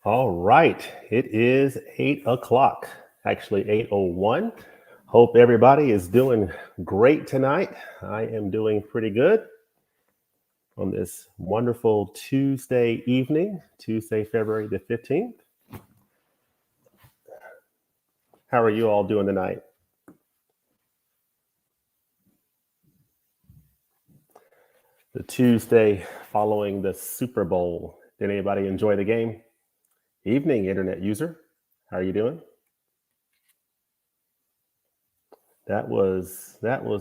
All right, it is 8 o'clock, actually 8:01. Hope everybody is doing great tonight. I am doing pretty good on this wonderful Tuesday evening, Tuesday, February the 15th. How are you all doing tonight? The Tuesday following the Super Bowl. Did anybody enjoy the game? Evening, internet user. How are you doing? That was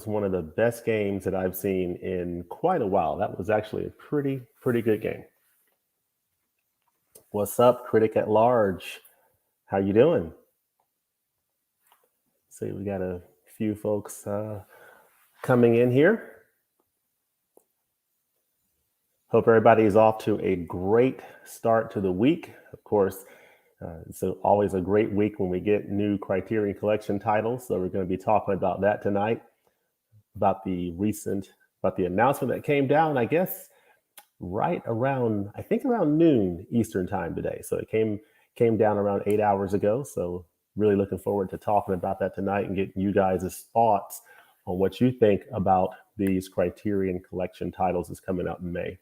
one of the best games that I've seen in quite a while. That was actually a pretty good game. What's up, critic at large? How you doing? See, we got a few folks coming in here. Hope everybody is off to a great start to the week. Of course, it's always a great week when we get new Criterion Collection titles. So we're going to be talking about that tonight, about the announcement that came down, I guess, right around, I think around noon Eastern time today. So it came down around 8 hours ago. So really looking forward to talking about that tonight and getting you guys' thoughts on what you think about these Criterion Collection titles that's coming out in May.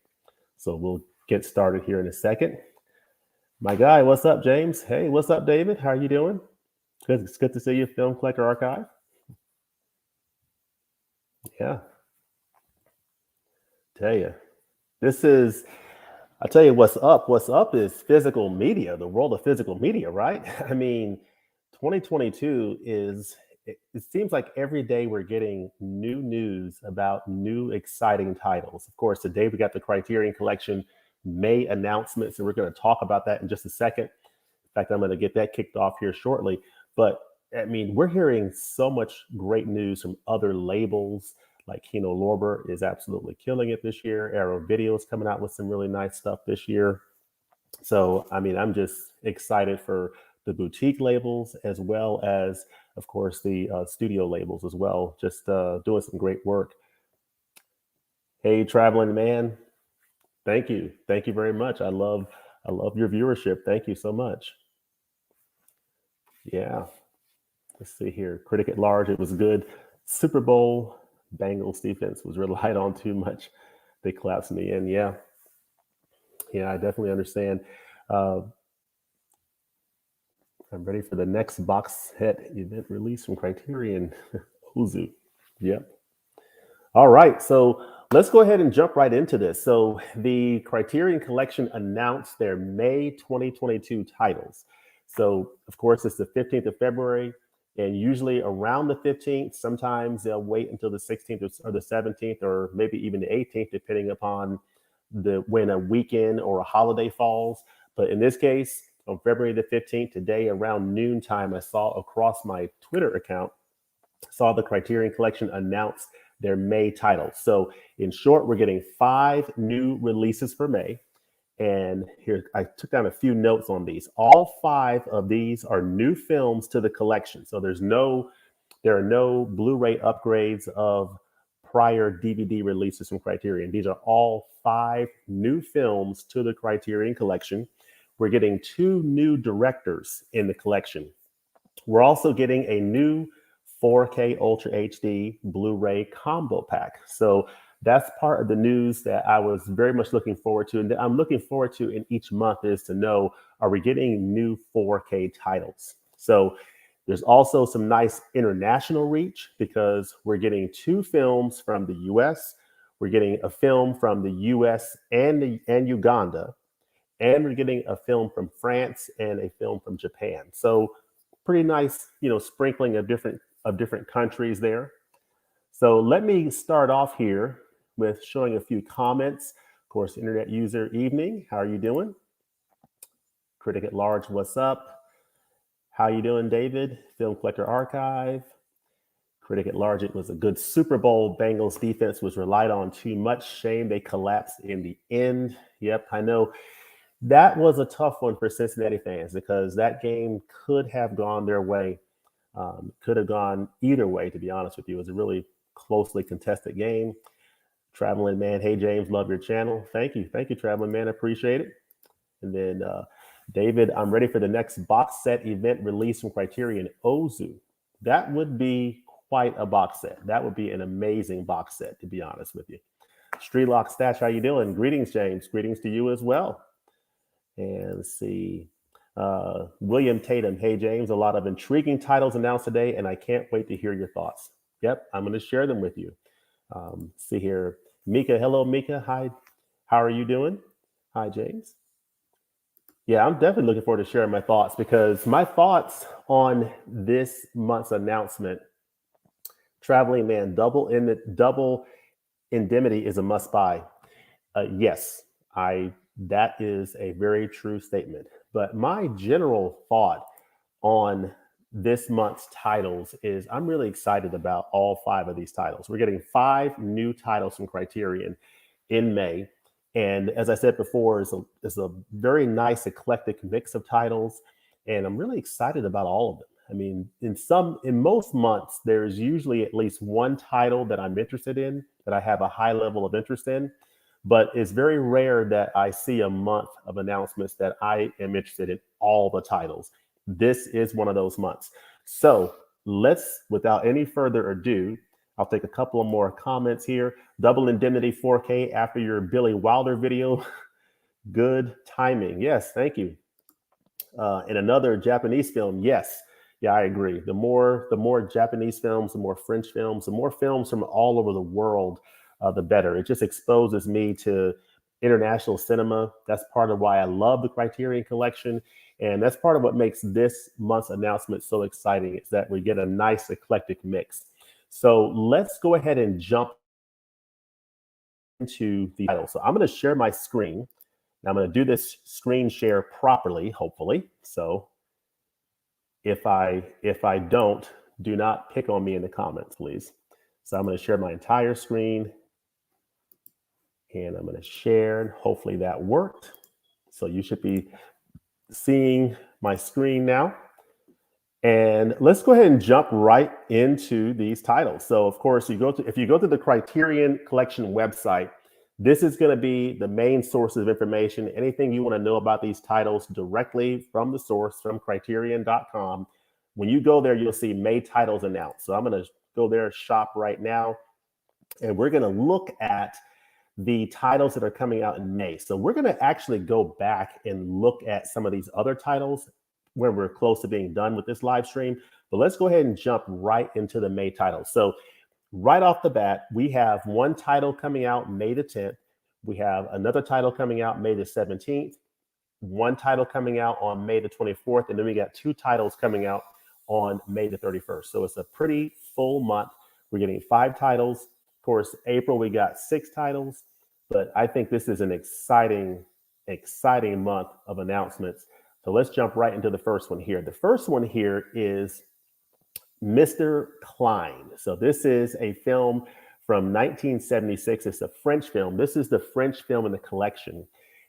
So we'll get started here in a second. My guy, what's up, James? Hey, what's up, David? How are you doing? Good. It's good to see you, Film Collector Archive. Yeah. Tell you, I tell you what's up. What's up is physical media, the world of physical media, right? I mean, 2022 it seems like every day we're getting new news about new exciting titles. Of course, today we got the Criterion Collection May announcements, and we're going to talk about that in just a second. In fact, I'm going to get that kicked off here shortly. But I mean, we're hearing so much great news from other labels. Like Kino Lorber is absolutely killing it this year. Arrow Video is coming out with some really nice stuff this year. So, I mean, I'm just excited for the boutique labels as well as, of course, the studio labels as well, just doing some great work. Hey, Traveling Man, thank you. Thank you very much. I love your viewership. Thank you so much. Yeah. Let's see here. Critic at large, it was good. Super Bowl, Bengals defense was relied on too much. They collapsed in the end. Yeah. Yeah, I definitely understand. Uh, I'm ready for the next box set event release from Criterion. Ozu. Yep. All right. So let's go ahead and jump right into this. So the Criterion Collection announced their May 2022 titles. So, of course, it's the 15th of February. And usually around the 15th, sometimes they'll wait until the 16th or the 17th, or maybe even the 18th, depending upon when a weekend or a holiday falls. But in this case, on February the 15th, today around noontime, I saw across my Twitter account, saw the Criterion Collection announce their May titles. So in short, we're getting 5 new releases for May. And here, I took down a few notes on these. All 5 of these are new films to the collection. So there are no Blu-ray upgrades of prior DVD releases from Criterion. These are all 5 new films to the Criterion Collection. We're getting 2 new directors in the collection. We're also getting a new 4K Ultra HD Blu-ray combo pack. So that's part of the news that I was very much looking forward to. And that I'm looking forward to in each month is to know, are we getting new 4K titles? So there's also some nice international reach because we're getting 2 films from the US. We're getting a film from the US and Uganda. And we're getting a film from France and a film from Japan. So pretty nice, sprinkling of different countries there. So let me start off here with showing a few comments. Of course, internet user evening, how are you doing? Critic at large, what's up? How you doing, David? Film Collector Archive. Critic at large, it was a good Super Bowl. Bengals defense was relied on too much. Shame they collapsed in the end. Yep, I know. That was a tough one for Cincinnati fans because that game could have gone their way. Could have gone either way, to be honest with you. It was a really closely contested game. Traveling Man, hey James, love your channel. Thank you, Traveling Man, appreciate it. And then David, I'm ready for the next box set event release from Criterion Ozu. That would be quite a box set. That would be an amazing box set, to be honest with you. Streetlock Stash, how you doing? Greetings, James. Greetings to you as well. And let's see. William Tatum, hey, James, a lot of intriguing titles announced today, and I can't wait to hear your thoughts. Yep, I'm going to share them with you. See here. Mika, hello, Mika. Hi, how are you doing? Hi, James. Yeah, I'm definitely looking forward to sharing my thoughts, because my thoughts on this month's announcement, Traveling Man, double Indemnity is a must buy. Yes, that is a very true statement. But my general thought on this month's titles is I'm really excited about all 5 of these titles. We're getting 5 new titles from Criterion in May. And as I said before, it's a very nice eclectic mix of titles. And I'm really excited about all of them. I mean, in most months, there's usually at least one title that I'm interested in, that I have a high level of interest in. But it's very rare that I see a month of announcements that I am interested in all the titles. This is one of those months. So without any further ado, I'll take a couple of more comments here. Double Indemnity 4K after your Billy Wilder video. Good timing. Yes, thank you. And another Japanese film. Yes. Yeah, I agree. The more Japanese films, the more French films, the more films from all over the world, the better. It just exposes me to international cinema. That's part of why I love the Criterion Collection. And that's part of what makes this month's announcement so exciting, is that we get a nice eclectic mix. So let's go ahead and jump into the title. So I'm going to share my screen. Now I'm going to do this screen share properly, hopefully. So if I don't, do not pick on me in the comments, please. So I'm going to share my entire screen, and I'm going to share, and hopefully that worked. So you should be seeing my screen now. And let's go ahead and jump right into these titles. So of course, if you go to the Criterion Collection website, this is going to be the main source of information. Anything you want to know about these titles directly from the source, from criterion.com. When you go there, you'll see May titles announced. So I'm going to go there, shop right now, and we're going to look at the titles that are coming out in May. So we're going to actually go back and look at some of these other titles when we're close to being done with this live stream. But let's go ahead and jump right into the May titles. So right off the bat, we have one title coming out May the 10th. We have another title coming out May the 17th, one title coming out on May the 24th, and then we got 2 titles coming out on May the 31st. So it's a pretty full month. We're getting 5 titles. Of course, April, we got 6 titles, but I think this is an exciting month of announcements. So let's jump right into the first one here. The first one here is Mr. Klein. So this is a film from 1976. It's a French film. This is the French film in the collection.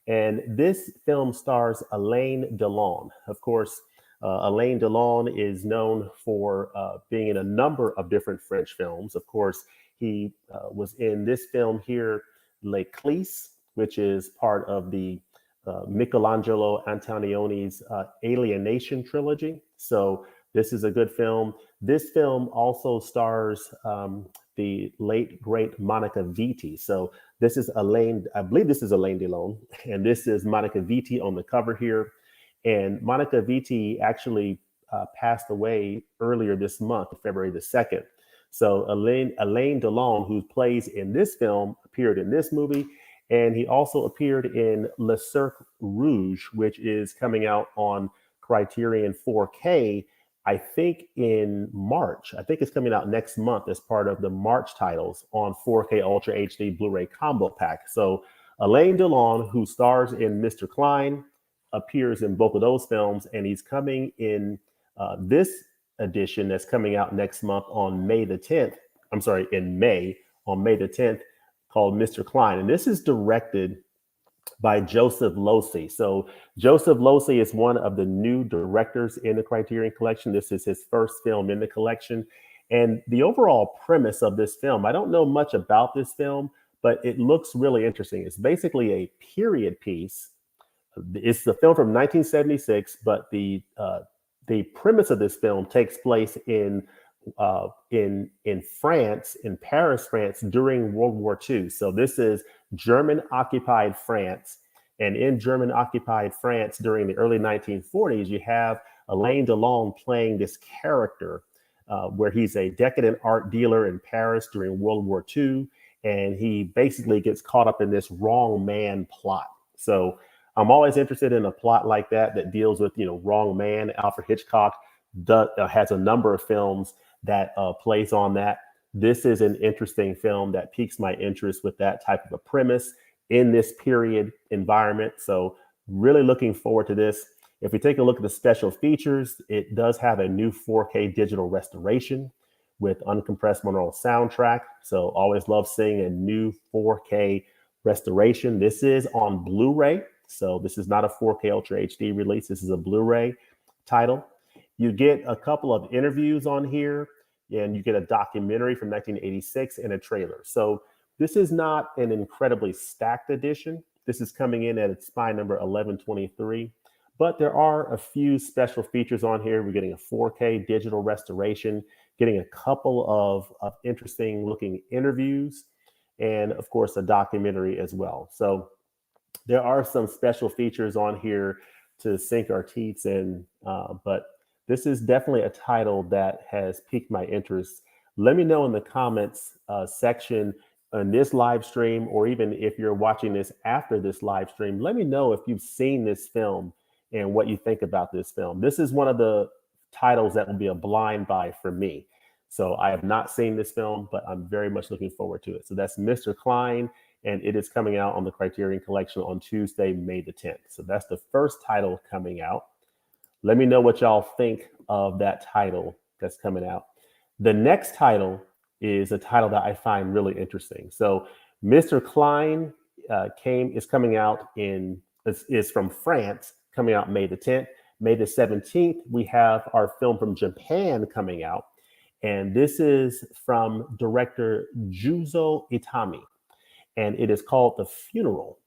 And this film stars Alain Delon. Of course, Alain Delon is known for being in a number of different French films. Of course, he was in this film here, Les Clis, which is part of the Michelangelo Antonioni's Alienation trilogy. So this is a good film. This film also stars the late, great Monica Vitti. So this is I believe this is Alain Delon, and this is Monica Vitti on the cover here. And Monica Vitti actually passed away earlier this month, February the 2nd. So Alain Delon, who plays in this film, appeared in this movie. And he also appeared in Le Cercle Rouge, which is coming out on Criterion 4K, I think in March. I think it's coming out next month as part of the March titles on 4K Ultra HD Blu-ray combo pack. So Alain Delon, who stars in Mr. Klein, appears in both of those films, and he's coming in this edition that's coming out next month on May the 10th. I'm sorry, in May, on May the 10th, called Mr. Klein. And this is directed by Joseph Losey. So Joseph Losey is one of the new directors in the Criterion Collection. This is his first film in the collection. And the overall premise of this film, I don't know much about this film, but it looks really interesting. It's basically a period piece It's a film from 1976, but the premise of this film takes place in France, in Paris, France, during World War II. So this is German occupied France, and in German occupied France during the early 1940s, you have Alain Delon playing this character where he's a decadent art dealer in Paris during World War II, and he basically gets caught up in this wrong man plot. So I'm always interested in a plot like that deals with, wrong man. Alfred Hitchcock has a number of films that plays on that. This is an interesting film that piques my interest with that type of a premise in this period environment. So really looking forward to this. If we take a look at the special features, it does have a new 4K digital restoration with uncompressed monaural soundtrack. So always love seeing a new 4K restoration. This is on Blu-ray. So this is not a 4K Ultra HD release. This is a Blu-ray title. You get a couple of interviews on here, and you get a documentary from 1986 and a trailer. So this is not an incredibly stacked edition. This is coming in at its spine number 1123. But there are a few special features on here. We're getting a 4K digital restoration, getting a couple of interesting looking interviews, and of course, a documentary as well. So there are some special features on here to sink our teeth in, but this is definitely a title that has piqued my interest. Let me know in the comments section on this live stream, or even if you're watching this after this live stream, let me know if you've seen this film and what you think about this film. This is one of the titles that will be a blind buy for me. So I have not seen this film, but I'm very much looking forward to it. So that's Mr. Klein, and it is coming out on the Criterion Collection on Tuesday, May the 10th. So that's the first title coming out. Let me know what y'all think of that title that's coming out. The next title is a title that I find really interesting. So Mr. Klein is coming out is from France, coming out May the 10th. May the 17th, we have our film from Japan coming out. And this is from director Juzo Itami. And it is called The Funeral.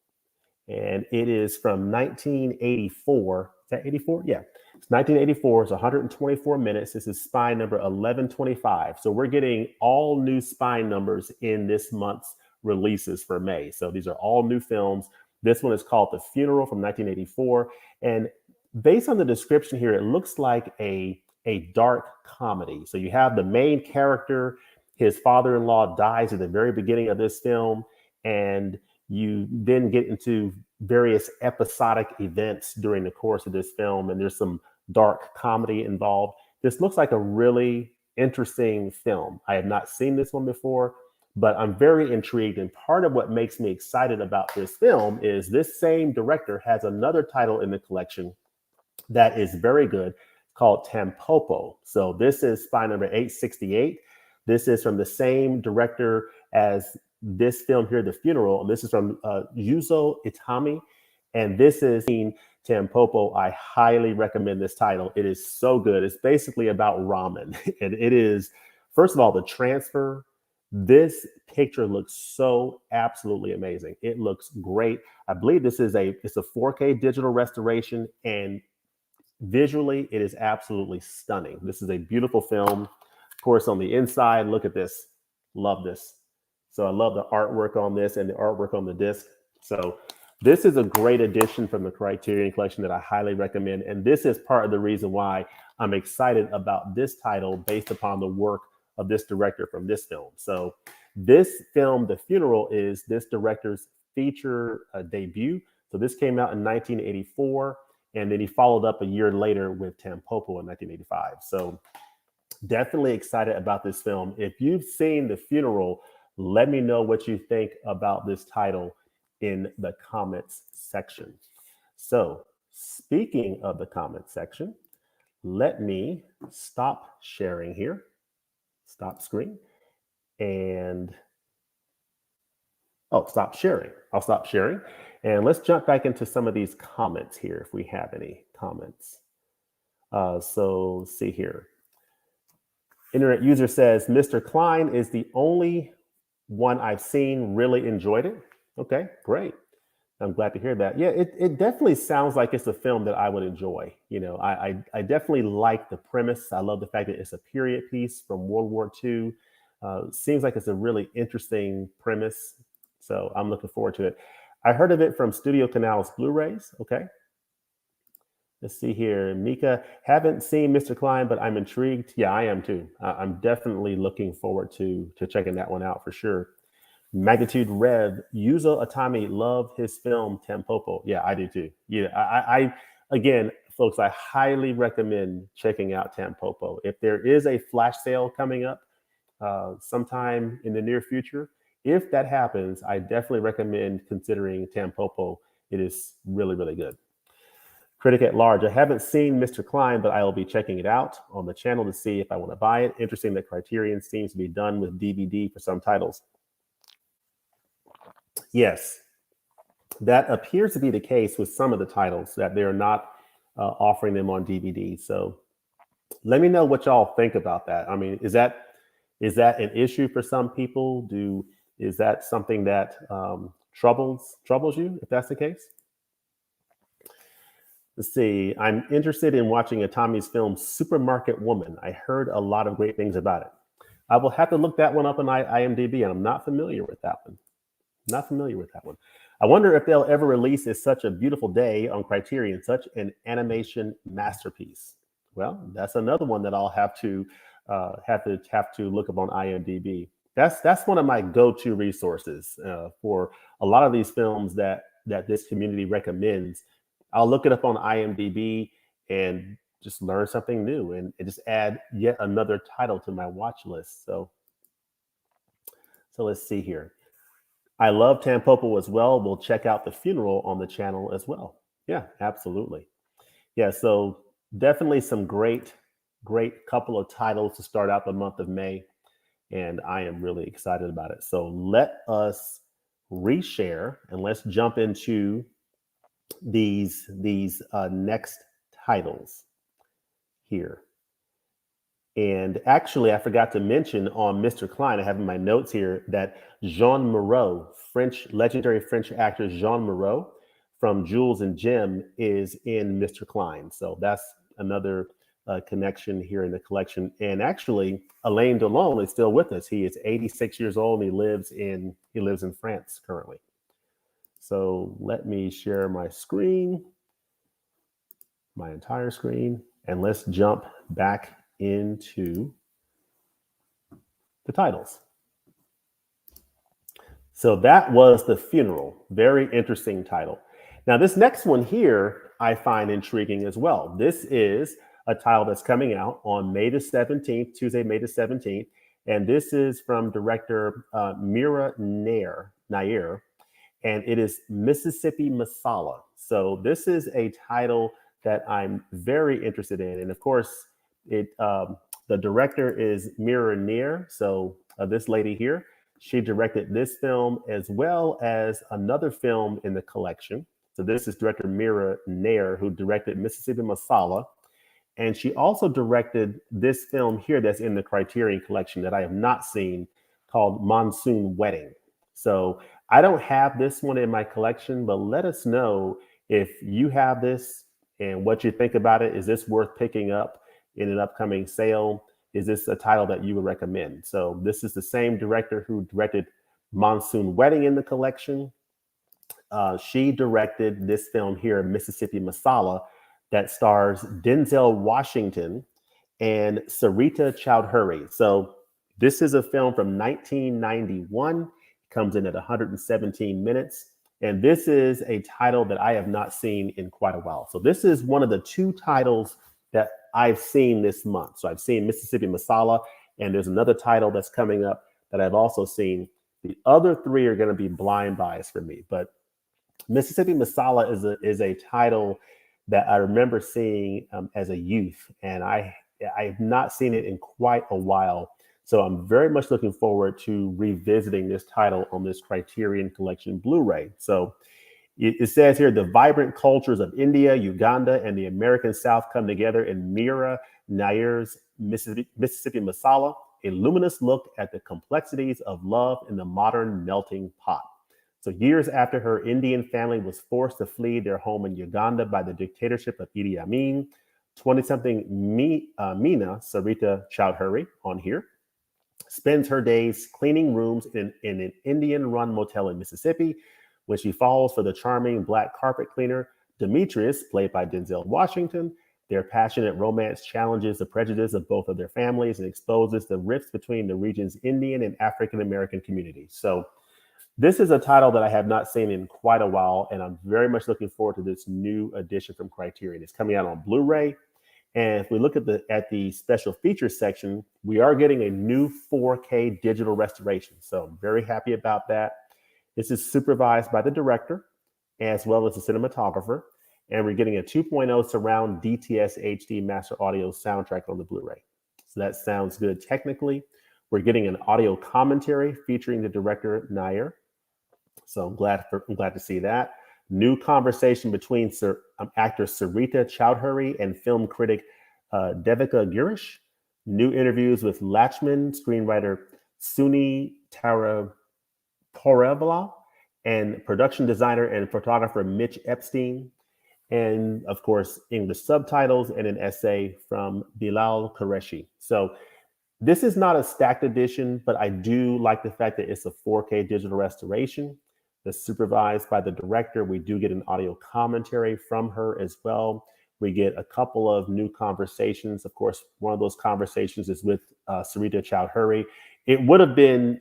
And it is from 1984. Is that 84? Yeah. It's 1984. It's 124 minutes. This is spine number 1125. So we're getting all new spine numbers in this month's releases for May. So these are all new films. This one is called The Funeral from 1984. And based on the description here, it looks like a dark comedy. So you have the main character, his father-in-law dies at the very beginning of this film, and you then get into various episodic events during the course of this film, and there's some dark comedy involved. This looks like a really interesting film. I have not seen this one before, but I'm very intrigued. And part of what makes me excited about this film is this same director has another title in the collection that is very good called Tampopo. So this is spine number 868. This is from the same director as this film here, The Funeral. And this is from Juzo Itami. And this is Tampopo. I highly recommend this title. It is so good. It's basically about ramen. And it is, first of all, the transfer. This picture looks so absolutely amazing. It looks great. I believe it's a 4K digital restoration, and visually, it is absolutely stunning. This is a beautiful film. Of course, on the inside, look at this. Love this. So I love the artwork on this and the artwork on the disc. So this is a great addition from the Criterion Collection that I highly recommend. And this is part of the reason why I'm excited about this title based upon the work of this director from this film. So this film, The Funeral, is this director's feature debut. So this came out in 1984. And then he followed up a year later with Tampopo in 1985. So definitely excited about this film. If you've seen The Funeral, let me know what you think about this title in the comments section. So speaking of the comments section, let me stop sharing here, stop screen, and stop sharing. I'll stop sharing. And let's jump back into some of these comments here if we have any comments. So let's see here. Internet user says, Mr. Klein is the only one I've seen, really enjoyed it. Okay, great. I'm glad to hear that. Yeah, it definitely sounds like it's a film that I would enjoy. I definitely like the premise. I love the fact that it's a period piece from World War II. Seems like it's a really interesting premise. So I'm looking forward to it. I heard of it from Studio Canal's Blu-rays. Okay. Let's see here. Mika, haven't seen Mr. Klein, but I'm intrigued. Yeah, I am too. I'm definitely looking forward to checking that one out for sure. Magnitude Rev, Yuzo Atami, love his film Tampopo. Yeah, I do too. Yeah, I again, folks, I highly recommend checking out Tampopo. If there is a flash sale coming up sometime in the near future, if that happens, I definitely recommend considering Tampopo. It is really, really good. Critic at Large, I haven't seen Mr. Klein, but I will be checking it out on the channel to see if I want to buy it. Interesting that Criterion seems to be done with DVD for some titles. Yes, that appears to be the case with some of the titles that they're not offering them on DVD. So let me know what y'all think about that. I mean, is that an issue for some people? Is that something that troubles you if that's the case? Let's see. I'm interested in watching Atami's film Supermarket Woman. I heard a lot of great things about it. I will have to look that one up on IMDb, and I'm not familiar with that one. Not familiar with that one. I wonder if they'll ever release It's Such a Beautiful Day on Criterion, such an animation masterpiece. Well, that's another one that I'll have to look up on IMDb. That's one of my go-to resources for a lot of these films that this community recommends. I'll look it up on IMDb and just learn something new and just add yet another title to my watch list. So let's see here. I love Tampopo as well. We'll check out The Funeral on the channel as well. Yeah, absolutely. Yeah, so definitely some great couple of titles to start out the month of May, and I am really excited about it. So let us reshare and let's jump into these next titles here. And actually, I forgot to mention on Mr. Klein, I have in my notes here that Jean Moreau, legendary French actor Jean Moreau from Jules and Jim is in Mr. Klein. So that's another connection here in the collection. And actually, Alain Delon is still with us. He is 86 years old and he lives in France currently. So let me share my screen, my entire screen, and let's jump back into the titles. So that was The Funeral. Very interesting title. Now, this next one here I find intriguing as well. This is a title that's coming out on May the 17th, Tuesday, May the 17th. And this is from director Mira Nair, and it is Mississippi Masala. So this is a title that I'm very interested in. And of course, the director is Mira Nair. So this lady here, she directed this film as well as another film in the collection. So this is director Mira Nair, who directed Mississippi Masala. And she also directed this film here that's in the Criterion Collection that I have not seen, called Monsoon Wedding. So I don't have this one in my collection, but let us know if you have this and what you think about it. Is this worth picking up in an upcoming sale? Is this a title that you would recommend? So this is the same director who directed Monsoon Wedding in the collection. She directed this film here, Mississippi Masala, that stars Denzel Washington and Sarita Chowdhury. So this is a film from 1991, comes in at 117 minutes. And this is a title that I have not seen in quite a while. So this is one of the two titles that I've seen this month. So I've seen Mississippi Masala, and there's another title that's coming up that I've also seen. The other three are going to be blind buys for me, but Mississippi Masala is a title that I remember seeing as a youth, and I have not seen it in quite a while. So I'm very much looking forward to revisiting this title on this Criterion Collection Blu-ray. So it says here, the vibrant cultures of India, Uganda, and the American South come together in Mira Nair's Mississippi Masala, a luminous look at the complexities of love in the modern melting pot. So years after her Indian family was forced to flee their home in Uganda by the dictatorship of Idi Amin, 20-something Meena Sarita Chowdhury on here spends her days cleaning rooms in an Indian-run motel in Mississippi when she falls for the charming black carpet cleaner Demetrius, played by Denzel Washington. Their passionate romance challenges the prejudice of both of their families and exposes the rifts between the region's Indian and African American communities. So this is a title that I have not seen in quite a while, and I'm very much looking forward to this new edition from Criterion. It's coming out on Blu-ray. And if we look at the special features section, we are getting a new 4K digital restoration. So I'm very happy about that. This is supervised by the director as well as the cinematographer. And we're getting a 2.0 surround DTS HD master audio soundtrack on the Blu-ray. So that sounds good technically. We're getting an audio commentary featuring the director Nair. So I'm glad to see that. New conversation between actor Sarita Chowdhury and film critic Devika Girish. New interviews with Lachman, screenwriter Suni Taraporevala, and production designer and photographer Mitch Epstein. And of course, English subtitles and an essay from Bilal Qureshi. So this is not a stacked edition, but I do like the fact that it's a 4K digital restoration that's supervised by the director. We do get an audio commentary from her as well. We get a couple of new conversations. Of course, one of those conversations is with Sarita Chowdhury. It would have been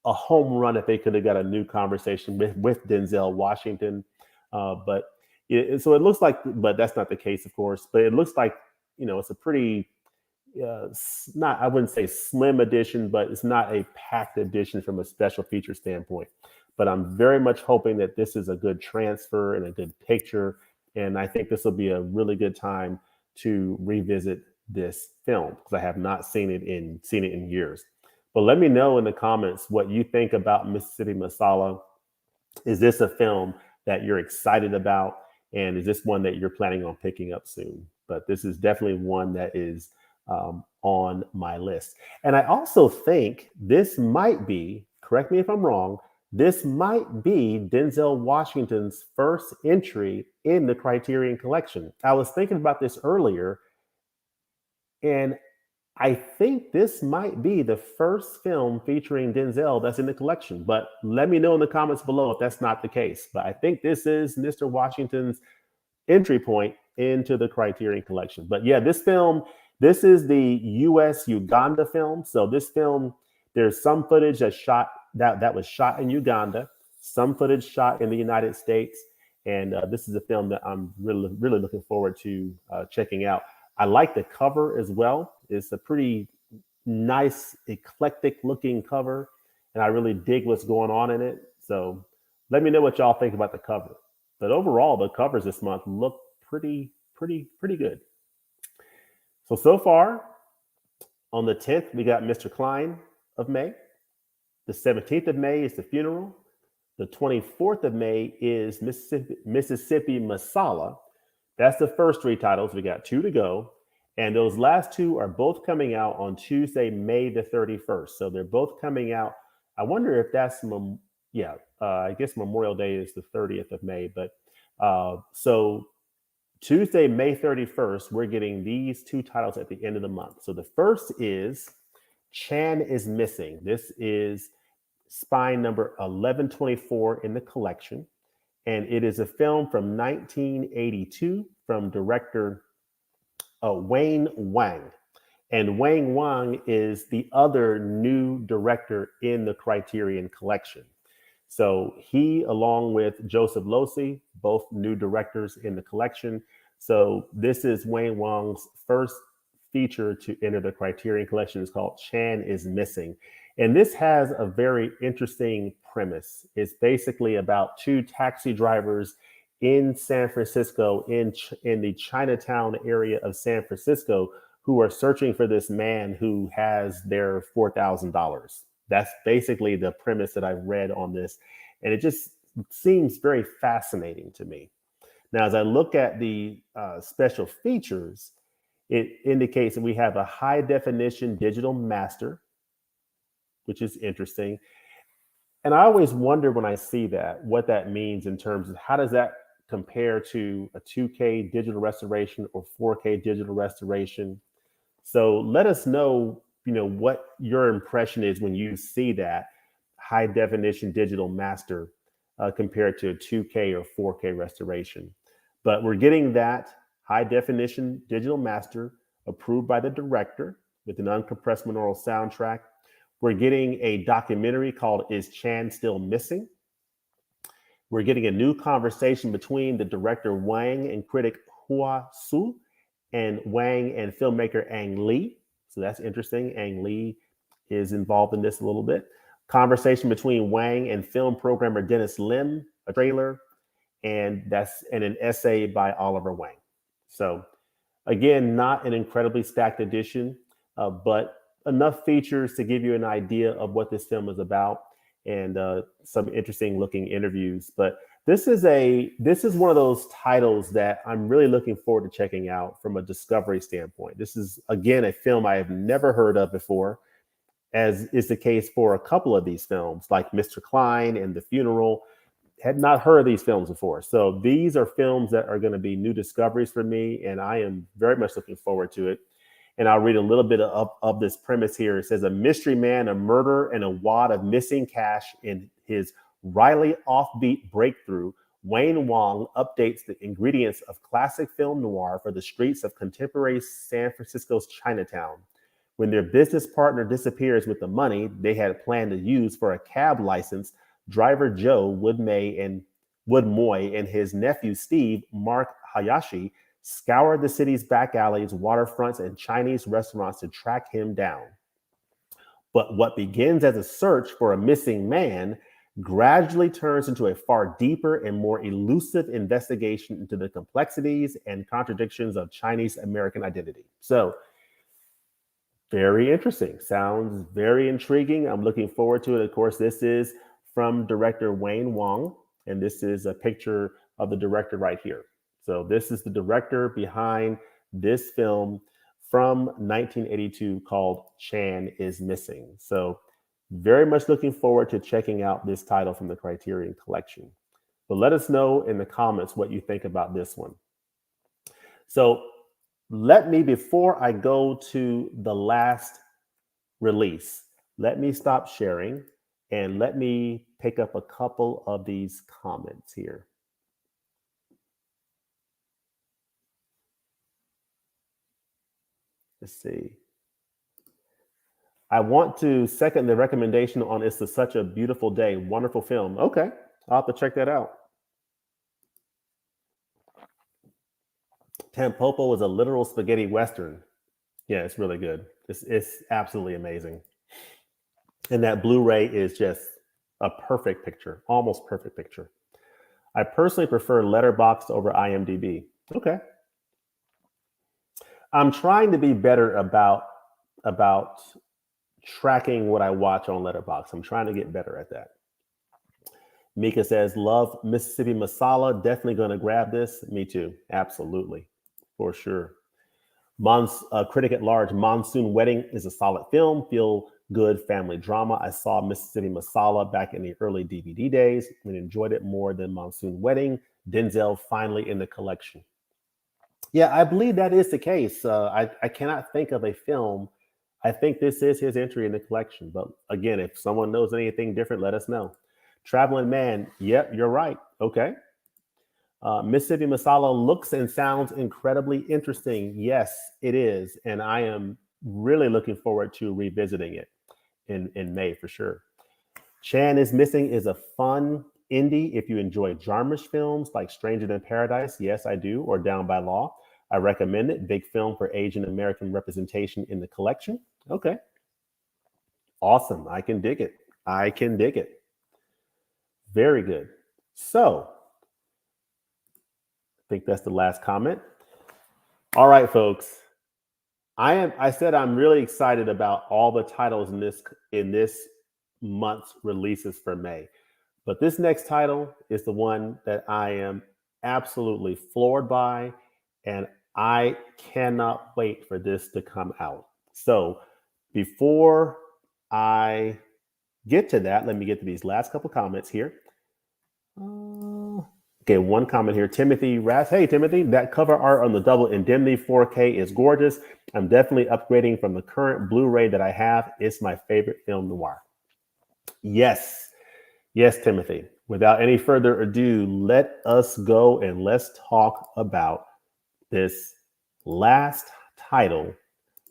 a home run if they could have got a new conversation with Denzel Washington. So it looks like, but that's not the case, of course. But it looks like, it's a pretty, I wouldn't say slim edition, but it's not a packed edition from a special feature standpoint. But I'm very much hoping that this is a good transfer and a good picture. And I think this will be a really good time to revisit this film because I have not seen it in years. But let me know in the comments what you think about Mississippi Masala. Is this a film that you're excited about? And is this one that you're planning on picking up soon? But this is definitely one that is on my list. And I also think this might be, correct me if I'm wrong, this might be Denzel Washington's first entry in the Criterion Collection. I was thinking about this earlier, and I think this might be the first film featuring Denzel that's in the collection. But let me know in the comments below if that's not the case. But I think this is Mr. Washington's entry point into the Criterion Collection. But yeah, this is the US Uganda film. So this film, there's some footage that was shot in Uganda, some footage shot in the United States. And this is a film that I'm really, really looking forward to checking out. I like the cover as well. It's a pretty nice, eclectic looking cover. And I really dig what's going on in it. So let me know what y'all think about the cover. But overall, the covers this month look pretty good. So far, on the 10th, we got Mr. Klein of May. The 17th of May is The Funeral. The 24th of May is Mississippi Masala. That's the first three titles. We got 2 to go. And those last 2 are both coming out on Tuesday, May the 31st. So they're both coming out. I wonder if that's, I guess Memorial Day is the 30th of May. But so Tuesday, May 31st, we're getting these 2 titles at the end of the month. So the first is Chan is Missing. This is spine number 1124 in the collection. And it is a film from 1982 from director Wayne Wang. And Wayne Wang is the other new director in the Criterion Collection. So he, along with Joseph Losey, both new directors in the collection. So this is Wayne Wang's first feature to enter the Criterion Collection. It's called Chan is Missing. And this has a very interesting premise. It's basically about 2 taxi drivers in San Francisco, in the Chinatown area of San Francisco, who are searching for this man who has their $4,000. That's basically the premise that I've read on this. And it just seems very fascinating to me. Now, as I look at the special features, it indicates that we have a high definition digital master, which is interesting. And I always wonder when I see that, what that means in terms of how does that compare to a 2K digital restoration or 4K digital restoration. So let us know, what your impression is when you see that high definition digital master compared to a 2K or 4K restoration. But we're getting that high definition digital master approved by the director with an uncompressed monaural soundtrack. We're getting a documentary called Is Chan Still Missing? We're getting a new conversation between the director Wang and critic Hua Su, and Wang and filmmaker Ang Lee. So that's interesting. Ang Lee is involved in this a little bit. Conversation between Wang and film programmer Dennis Lim, a trailer, and an essay by Oliver Wang. So again, not an incredibly stacked edition, but enough features to give you an idea of what this film is about, and some interesting looking interviews. But this is one of those titles that I'm really looking forward to checking out from a discovery standpoint. This is again a film I have never heard of before, as is the case for a couple of these films, like Mr. Klein and The Funeral. Had not heard of these films before. So these are films that are going to be new discoveries for me, and I am very much looking forward to it. And I'll read a little bit of this premise here. It says, a mystery man, a murder, and a wad of missing cash in his wryly offbeat breakthrough. Wayne Wong updates the ingredients of classic film noir for the streets of contemporary San Francisco's Chinatown. When their business partner disappears with the money they had planned to use for a cab license, driver Joe Woodmoy and his nephew Steve, Mark Hayashi, scoured the city's back alleys, waterfronts, and Chinese restaurants to track him down. But what begins as a search for a missing man gradually turns into a far deeper and more elusive investigation into the complexities and contradictions of Chinese American identity. So, very interesting. Sounds very intriguing. I'm looking forward to it. Of course, this is from director Wayne Wong, and this is a picture of the director right here. So this is the director behind this film from 1982 called Chan is Missing. So very much looking forward to checking out this title from the Criterion Collection. But let us know in the comments what you think about this one. So before I go to the last release, let me stop sharing and let me pick up a couple of these comments here. Let's see. I want to second the recommendation on It's Such a Beautiful Day. Wonderful film. Okay, I'll have to check that out. Tampopo is a literal spaghetti Western. Yeah, it's really good. It's absolutely amazing. And that Blu-ray is just a perfect picture, almost perfect picture. I personally prefer Letterboxd over IMDb. Okay. I'm trying to be better about tracking what I watch on Letterboxd. I'm trying to get better at that. Mika says, love Mississippi Masala. Definitely going to grab this. Me too. Absolutely. For sure. Critic at large, Monsoon Wedding is a solid film. Feel good family drama. I saw Mississippi Masala back in the early DVD days and enjoyed it more than Monsoon Wedding. Denzel finally in the collection. Yeah, I believe that is the case. I cannot think of a film. I think this is his entry in the collection. But again, if someone knows anything different, let us know. Traveling Man. Yep, you're right. Okay. Mississippi Masala looks and sounds incredibly interesting. Yes, it is. And I am really looking forward to revisiting it in May for sure. Chan is Missing is a fun indie if you enjoy Jarmusch films like Stranger Than Paradise. Yes, I do. Or Down by Law. I recommend it. Big film for Asian American representation in the collection. Okay. Awesome. I can dig it. I can dig it. Very good. So, I think that's the last comment. All right, folks. I said I'm really excited about all the titles in this month's releases for May. But this next title is the one that I am absolutely floored by, and I cannot wait for this to come out. So before I get to that, let me get to these last couple comments here. Okay, one comment here. Timothy Rass. Hey, Timothy, that cover art on the double Indemnity 4K is gorgeous. I'm definitely upgrading from the current Blu-ray that I have. It's my favorite film noir. Yes, yes, Timothy. Without any further ado, let us go and let's talk about this last title,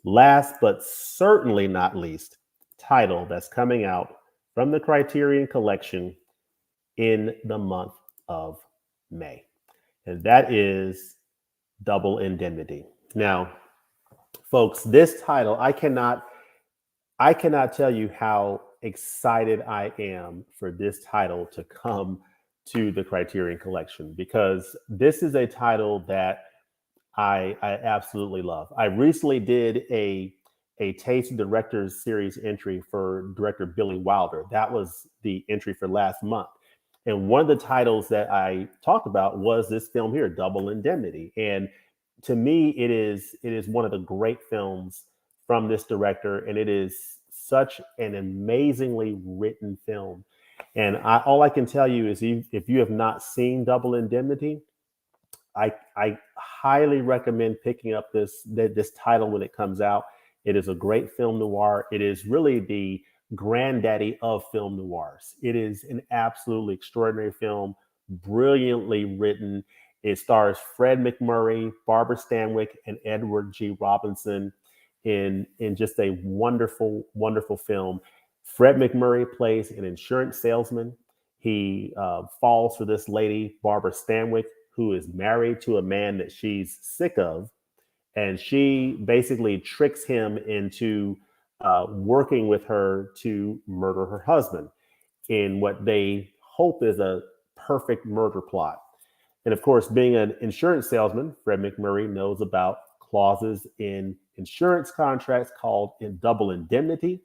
last but certainly not least title that's coming out from the Criterion Collection in the month of May. And that is Double Indemnity. Now, folks, this title, I cannot tell you how excited I am for this title to come to the Criterion Collection, because this is a title that I absolutely love. I recently did a Taste Directors Series entry for director Billy Wilder. That was the entry for last month. And one of the titles that I talked about was this film here, Double Indemnity. And to me, it is one of the great films from this director, and it is such an amazingly written film. And all I can tell you is, if you have not seen Double Indemnity, I highly recommend picking up this title when it comes out. It is a great film noir. It is really the granddaddy of film noirs. It is an absolutely extraordinary film, brilliantly written. It stars Fred MacMurray, Barbara Stanwyck, and Edward G. Robinson in just a wonderful, wonderful film. Fred MacMurray plays an insurance salesman. He falls for this lady, Barbara Stanwyck, who is married to a man that she's sick of. And she basically tricks him into working with her to murder her husband in what they hope is a perfect murder plot. And of course, being an insurance salesman, Fred MacMurray knows about clauses in insurance contracts called double indemnity,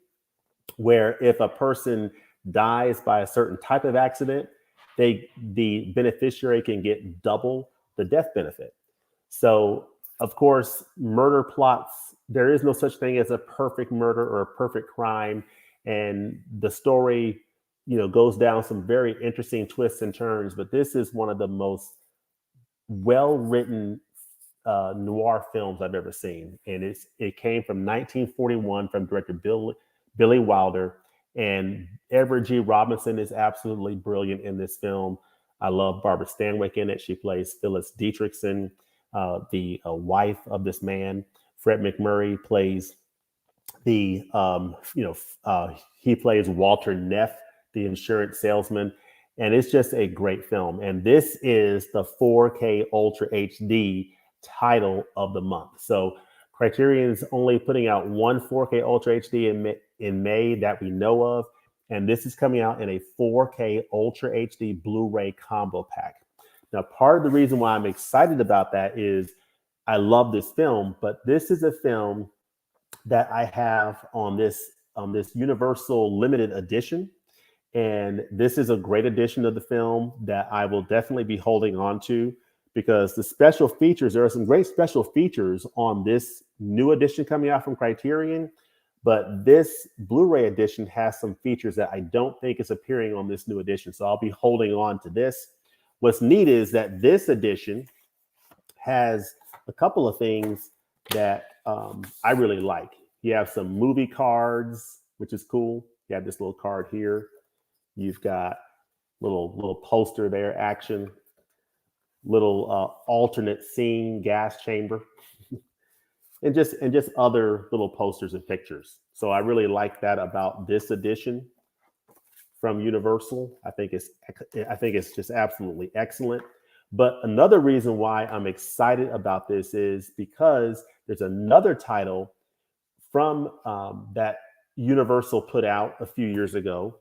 where if a person dies by a certain type of accident, the beneficiary can get double the death benefit. So, of course, murder plots, there is no such thing as a perfect murder or a perfect crime. And the story, goes down some very interesting twists and turns. But this is one of the most well-written noir films I've ever seen. And it came from 1941 from director Billy Wilder. And Edward G. Robinson is absolutely brilliant in this film. I love Barbara Stanwyck in it. She plays Phyllis Dietrichson, the wife of this man. Fred MacMurray plays he plays Walter Neff, the insurance salesman. And it's just a great film. And this is the 4K Ultra HD title of the month. So Criterion's only putting out one 4K Ultra HD in May that we know of. And this is coming out in a 4K Ultra HD Blu-ray combo pack. Now, part of the reason why I'm excited about that is I love this film, but this is a film that I have on this Universal limited edition. And this is a great edition of the film that I will definitely be holding on to, because the special features, there are some great special features on this new edition coming out from Criterion, but this Blu-ray edition has some features that I don't think is appearing on this new edition. So I'll be holding on to this. What's neat is that this edition has a couple of things that I really like. You have some movie cards, which is cool. You have this little card here. You've got little poster there, action, little alternate scene, gas chamber, and just other little posters and pictures. So I really like that about this edition from Universal. I think it's just absolutely excellent. But another reason why I'm excited about this is because there's another title from that Universal put out a few years ago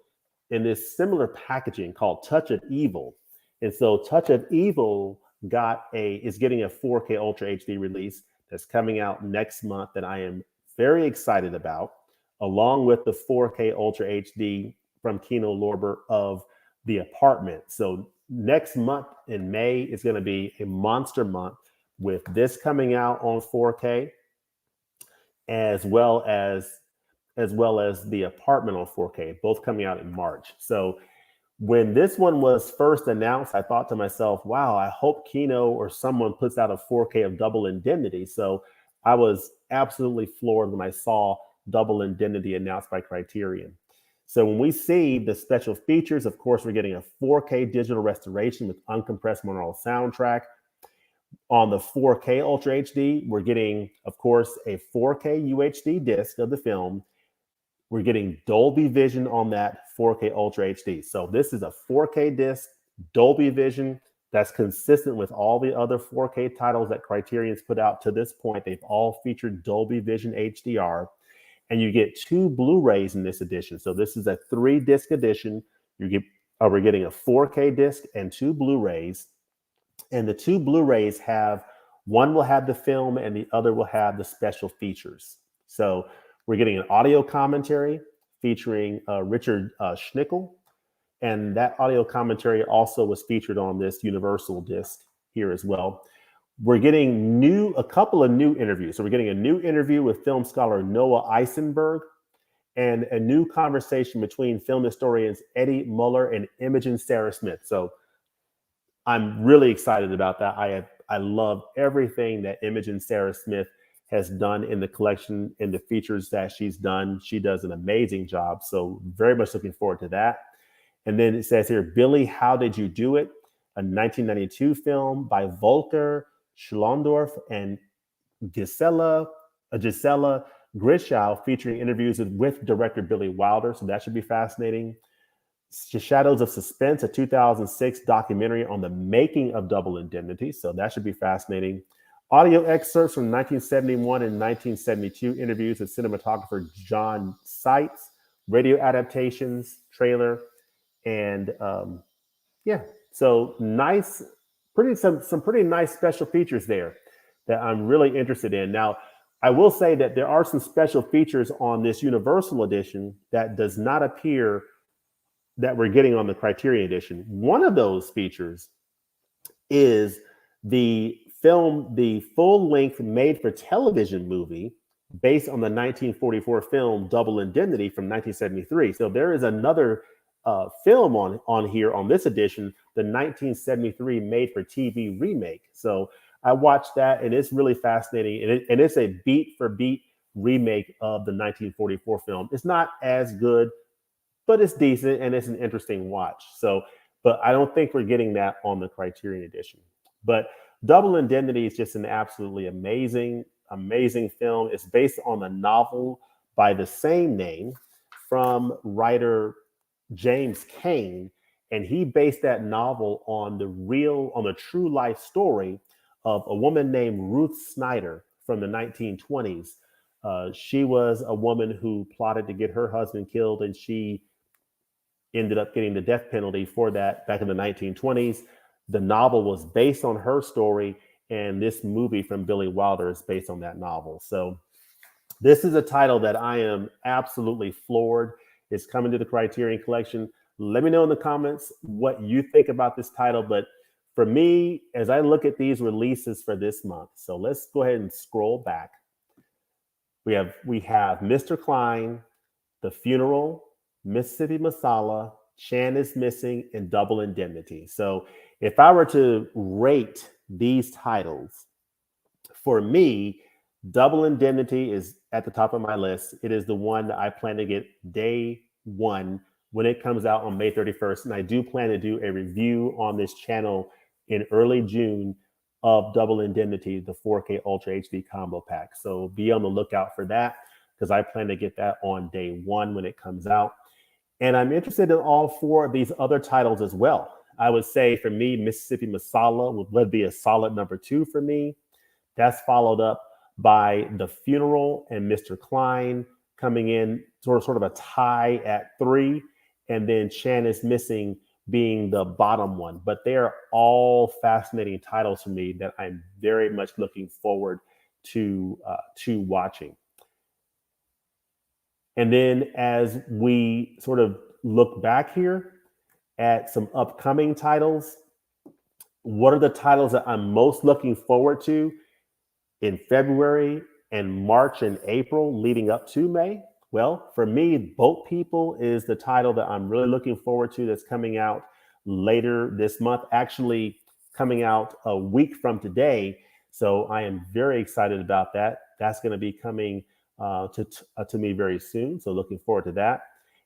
in this similar packaging called Touch of Evil. And so Touch of Evil is getting a 4K Ultra HD release that's coming out next month that I am very excited about, along with the 4K Ultra HD from Kino Lorber of The Apartment. So next month in May is going to be a monster month with this coming out on 4K, as well as as well as The Apartment on 4K, both coming out in March. So when this one was first announced, I thought to myself, wow, I hope Kino or someone puts out a 4K of Double Indemnity. So I was absolutely floored when I saw Double Indemnity announced by Criterion. So when we see the special features, of course, we're getting a 4K digital restoration with uncompressed monaural soundtrack. On the 4K Ultra HD, we're getting, of course, a 4K UHD disc of the film. We're getting Dolby Vision on that 4K Ultra HD. So this is a 4K disc, Dolby Vision, that's consistent with all the other 4K titles that Criterion's put out to this point. They've all featured Dolby Vision HDR. And you get 2 Blu-rays in this edition. So this is a 3-disc edition. We're getting a 4K disc and 2 Blu-rays. And the 2 Blu-rays one will have the film and the other will have the special features. So we're getting an audio commentary featuring Richard Schnickel. And that audio commentary also was featured on this Universal disc here as well. We're getting a couple of new interviews. So we're getting a new interview with film scholar Noah Eisenberg and a new conversation between film historians Eddie Muller and Imogen Sarah Smith. So I'm really excited about that. I love everything that Imogen Sarah Smith has done in the collection and the features that she's done. She does an amazing job. So very much looking forward to that. And then it says here, Billy, How Did You Do It? A 1992 film by Volker Schlondorf and Gisela Grischow, featuring interviews with director Billy Wilder. So that should be fascinating. Shadows of Suspense, a 2006 documentary on the making of Double Indemnity. So that should be fascinating. Audio excerpts from 1971 and 1972 interviews with cinematographer John Seitz, radio adaptations, trailer, and so nice, some pretty nice special features there that I'm really interested in. Now, I will say that there are some special features on this Universal edition that does not appear that we're getting on the Criterion edition. One of those features is the full-length made-for-television movie based on the 1944 film Double Indemnity from 1973. So there is another film on here on this edition, the 1973 made-for-TV remake. So I watched that, and it's really fascinating, and it's a beat-for-beat remake of the 1944 film. It's not as good, but it's decent, and it's an interesting watch. So, but I don't think we're getting that on the Criterion edition. But Double Indemnity is just an absolutely amazing film. It's based on a novel by the same name from writer James Cain, and he based that novel on the true life story of a woman named Ruth Snyder from the 1920s. She was a woman who plotted to get her husband killed, and she ended up getting the death penalty for that back in the 1920s. The novel was based on her story, and this movie from Billy Wilder is based on that novel. So this is a title that I am absolutely floored. It's coming to the Criterion Collection. Let me know in the comments what you think about this title. But for me, as I look at these releases for this month, so let's go ahead and scroll back. We have Mr. Klein, The Funeral, Mississippi Masala, Chan is Missing, and Double Indemnity. So if I were to rate these titles, for me, Double Indemnity is at the top of my list. It is the one that I plan to get day one when it comes out on May 31st. And I do plan to do a review on this channel in early June of Double Indemnity, the 4K Ultra HD combo pack. So be on the lookout for that, because I plan to get that on day one when it comes out. And I'm interested in all 4 of these other titles as well. I would say for me, Mississippi Masala would be a solid number 2 for me. That's followed up by The Funeral and Mr. Klein coming in sort of a tie at 3, and then Chan is Missing being the bottom one. But they are all fascinating titles for me that I'm very much looking forward to watching. And then as we sort of look back here at some upcoming titles, what are the titles that I'm most looking forward to in February and March and April leading up to May? Well, for me, Boat People is the title that I'm really looking forward to that's coming out later this month, actually coming out a week from today. So I am very excited about that. That's going to be coming to me very soon. So looking forward to that.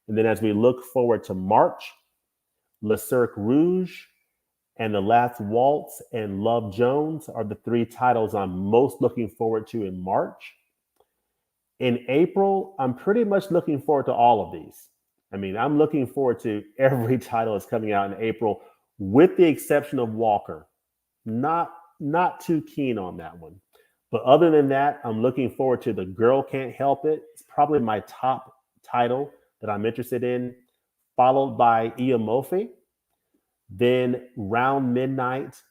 And then as we look forward to March, Le Cirque Rouge and The Last Waltz and Love Jones are the three titles I'm most looking forward to in March. In April, I'm pretty much looking forward to all of these. I mean, I'm looking forward to every title that's coming out in April, with the exception of Walker. Not not too keen on that one. But other than that, I'm looking forward to The Girl Can't Help It. It's probably my top title that I'm interested in, followed by Iamoffe, then Round Midnight,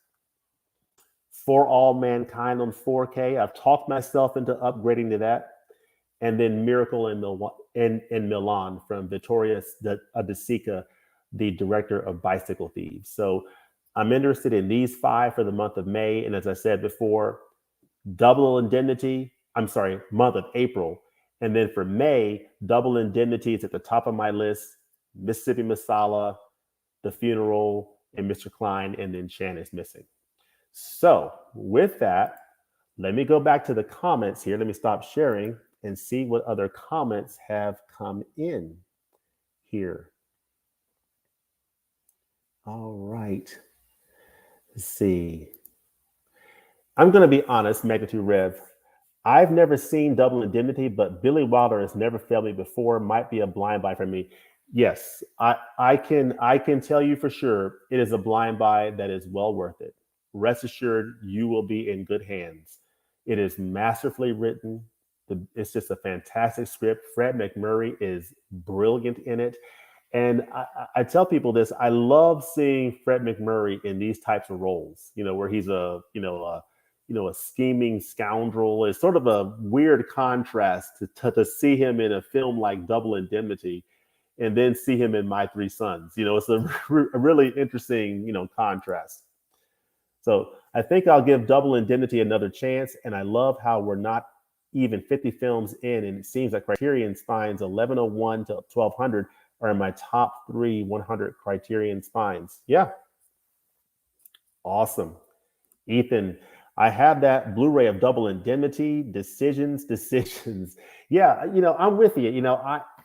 For All Mankind on 4K. I've talked myself into upgrading to that. And then Miracle in Milan from Vittorio De Sica, the director of Bicycle Thieves. So I'm interested in these five for the month of May. And as I said before, Double Indemnity, I'm sorry, month of April. And then for May, Double Indemnity is at the top of my list. Mississippi Masala, The Funeral, and Mr. Klein, and then Chan is Missing. So with that, let me go back to the comments here. Let me stop sharing and see what other comments have come in here. All right. Let's see. I'm going to be honest, Magnitude Rev. I've never seen Double Indemnity, but Billy Wilder has never failed me before. Might be a blind buy for me. Yes, I can tell you for sure it is a blind buy that is well worth it. Rest assured, you will be in good hands. It is masterfully written. It's just a fantastic script. Fred McMurray is brilliant in it. And I tell people this: I love seeing Fred McMurray in these types of roles. Where he's a scheming scoundrel. It's sort of a weird contrast to see him in a film like Double Indemnity, and then see him in My Three Sons. It's a really interesting contrast. So I think I'll give Double Indemnity another chance. And I love how we're not even 50 films in, and it seems like Criterion Spines 1101 to 1200 are in my top 100 Criterion Spines. Yeah. Awesome. Ethan, I have that Blu-ray of Double Indemnity, Decisions. Yeah, I'm with you.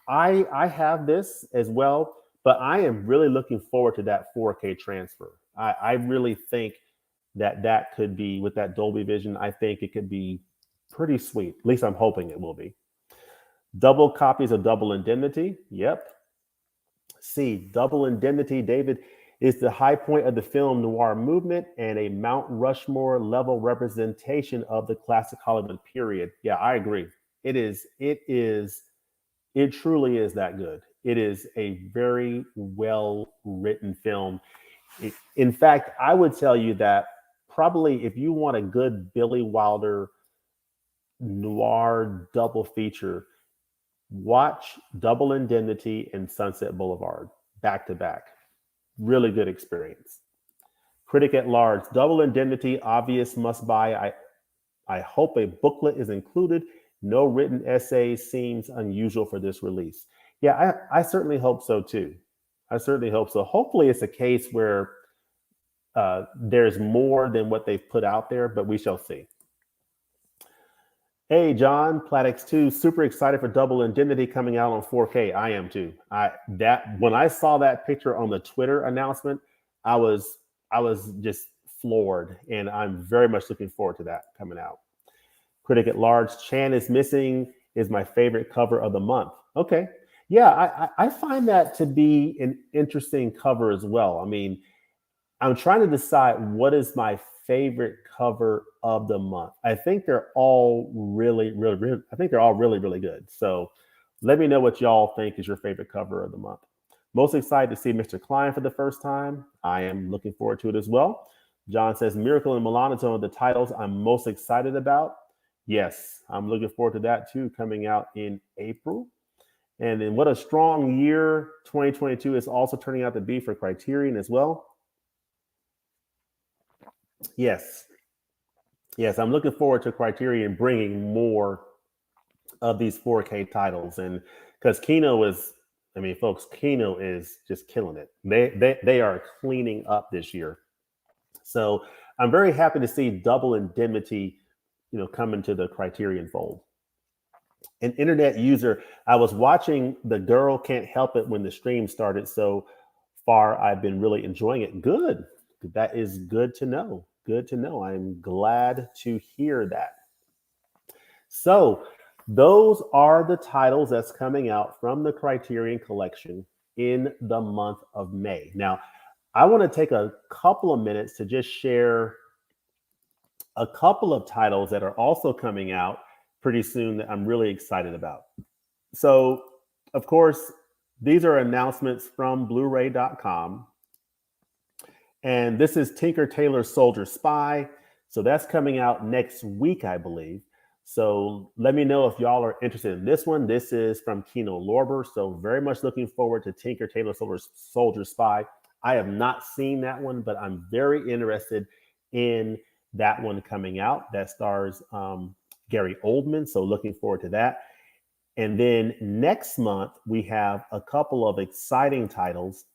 I have this as well, but I am really looking forward to that 4K transfer. I really think that could be, with that Dolby Vision, I think it could be pretty sweet. At least I'm hoping it will be. Double copies of Double Indemnity. Yep. See, Double Indemnity, David, is the high point of the film noir movement and a Mount Rushmore level representation of the classic Hollywood period. Yeah, I agree. It truly is that good. It is a very well written film. In fact, I would tell you that probably if you want a good Billy Wilder noir double feature, watch Double Indemnity and Sunset Boulevard back to back. Really good experience. Critic at Large, Double Indemnity, obvious must buy. I hope a booklet is included. No written essays seems unusual for this release. Yeah, I certainly hope so too. I certainly hope so. Hopefully it's a case where there's more than what they've put out there, but we shall see. Hey, John, Platix 2, super excited for Double Indemnity coming out on 4K. I am too. When I saw that picture on the Twitter announcement, I was just floored, and I'm very much looking forward to that coming out. Critic at Large, Chan is Missing is my favorite cover of the month. Okay. Yeah, I find that to be an interesting cover as well. I mean, I'm trying to decide what is my favorite cover of the month. I think they're all really, really, really, I think they're all really, really good. So let me know what y'all think is your favorite cover of the month. Most excited to see Mr. Klein for the first time. I am looking forward to it as well. John says Miracle in Milan is one of the titles I'm most excited about. Yes, I'm looking forward to that too, coming out in April. And then what a strong year 2022 is also turning out to be for Criterion as well. Yes, I'm looking forward to Criterion bringing more of these 4K titles. And because Kino is, I mean, folks, Kino is just killing it. They are cleaning up this year. So I'm very happy to see Double Indemnity, come into the Criterion fold. An internet user, I was watching The Girl Can't Help It when the stream started. So far, I've been really enjoying it. Good. That is good to know. Good to know. I'm glad to hear that. So those are the titles that's coming out from the Criterion Collection in the month of May. Now, I want to take a couple of minutes to just share a couple of titles that are also coming out pretty soon that I'm really excited about. So, of course, these are announcements from Blu-ray.com. And this is Tinker Tailor Soldier Spy. So that's coming out next week, I believe. So let me know if y'all are interested in this one. This is from Kino Lorber. So very much looking forward to Tinker Tailor Soldier Spy. I have not seen that one, but I'm very interested in that one coming out. That stars Gary Oldman. So looking forward to that. And then next month, we have a couple of exciting titles.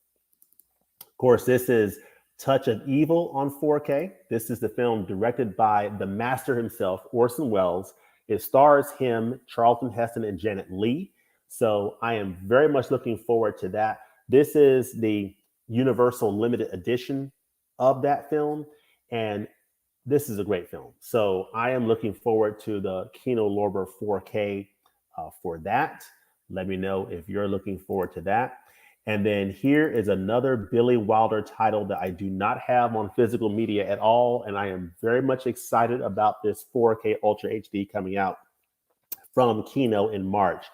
Of course, this is Touch of Evil on 4K. This is the film directed by the master himself, Orson Welles. It stars him, Charlton Heston, and Janet Leigh. So I am very much looking forward to that. This is the Universal Limited Edition of that film, and this is a great film. So I am looking forward to the Kino Lorber 4K for that. Let me know if you're looking forward to that. And then here is another Billy Wilder title that I do not have on physical media at all. And I am very much excited about this 4K Ultra HD coming out from Kino in March.